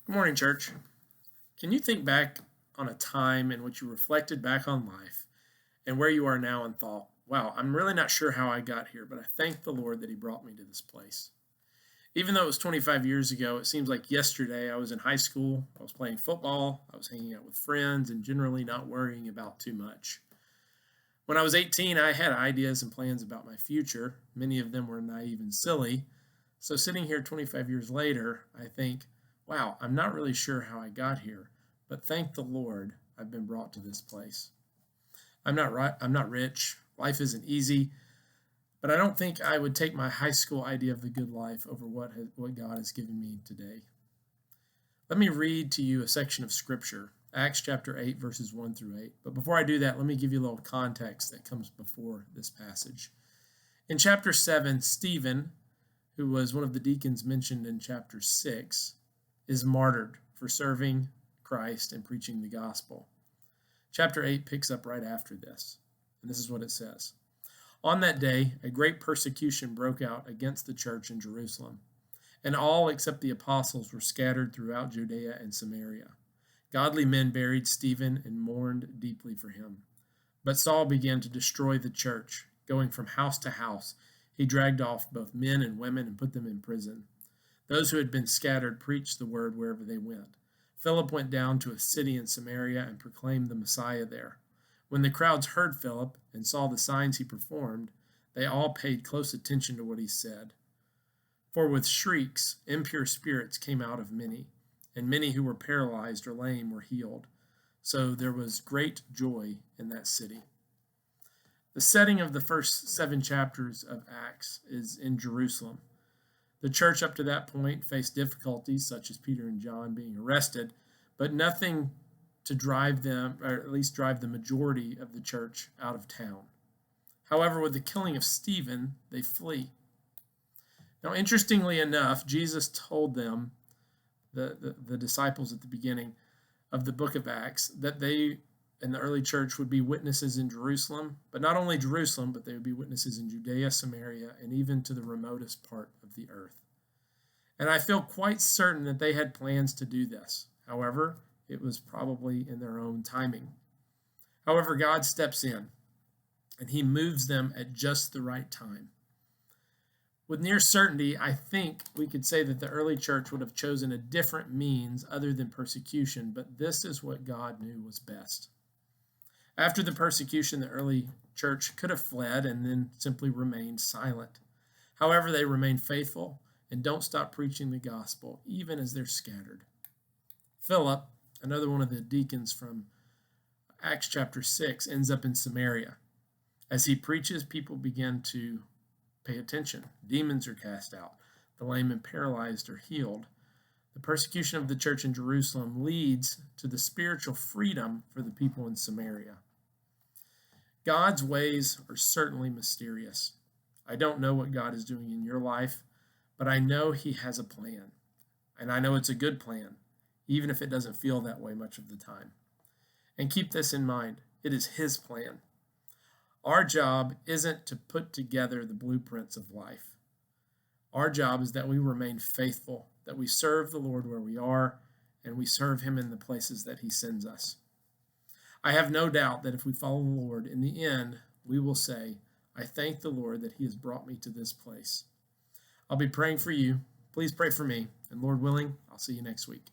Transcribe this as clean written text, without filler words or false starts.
Good morning, church. Can you think back on a time in which you reflected back on life and where you are now and thought, wow, I'm really not sure how I got here, but I thank the Lord that He brought me to this place? Even though it was 25 years ago, it seems like yesterday. I was in high school, I was playing football, I was hanging out with friends, and generally not worrying about too much. When I was 18, I had ideas and plans about my future. Many of them were naive and silly. So sitting here 25 years later, I think, wow, I'm not really sure how I got here, but thank the Lord I've been brought to this place. I'm not rich. Life isn't easy, but I don't think I would take my high school idea of the good life over what God has given me today. Let me read to you a section of scripture, Acts chapter 8, verses 1 through 8. But before I do that, let me give you a little context that comes before this passage. In chapter 7, Stephen, who was one of the deacons mentioned in chapter 6, is martyred for serving Christ and preaching the gospel. Chapter 8 picks up right after this, and this is what it says. On that day, a great persecution broke out against the church in Jerusalem, and all except the apostles were scattered throughout Judea and Samaria. Godly men buried Stephen and mourned deeply for him. But Saul began to destroy the church, going from house to house. He dragged off both men and women and put them in prison. Those who had been scattered preached the word wherever they went. Philip went down to a city in Samaria and proclaimed the Messiah there. When the crowds heard Philip and saw the signs he performed, they all paid close attention to what he said. For with shrieks, impure spirits came out of many, and many who were paralyzed or lame were healed. So there was great joy in that city. The setting of the first 7 chapters of Acts is in Jerusalem. The church up to that point faced difficulties such as Peter and John being arrested, but nothing to drive them, or at least drive the majority of the church out of town. However, with the killing of Stephen, they flee. Now, interestingly enough, Jesus told them, the disciples at the beginning of the book of Acts, that they in the early church would be witnesses in Jerusalem, but not only Jerusalem, but they would be witnesses in Judea, Samaria, and even to the remotest part of the earth. And I feel quite certain that they had plans to do this. However, it was probably in their own timing. However, God steps in, and He moves them at just the right time. With near certainty, I think we could say that the early church would have chosen a different means other than persecution, but this is what God knew was best. After the persecution, the early church could have fled and then simply remained silent. However, they remain faithful and don't stop preaching the gospel, even as they're scattered. Philip, another one of the deacons from Acts chapter 6, ends up in Samaria. As he preaches, people begin to pay attention. Demons are cast out. The lame and paralyzed are healed. The persecution of the church in Jerusalem leads to the spiritual freedom for the people in Samaria. God's ways are certainly mysterious. I don't know what God is doing in your life, but I know He has a plan. And I know it's a good plan, even if it doesn't feel that way much of the time. And keep this in mind, it is His plan. Our job isn't to put together the blueprints of life. Our job is that we remain faithful, that we serve the Lord where we are, and we serve Him in the places that He sends us. I have no doubt that if we follow the Lord, in the end, we will say, I thank the Lord that He has brought me to this place. I'll be praying for you. Please pray for me, and Lord willing, I'll see you next week.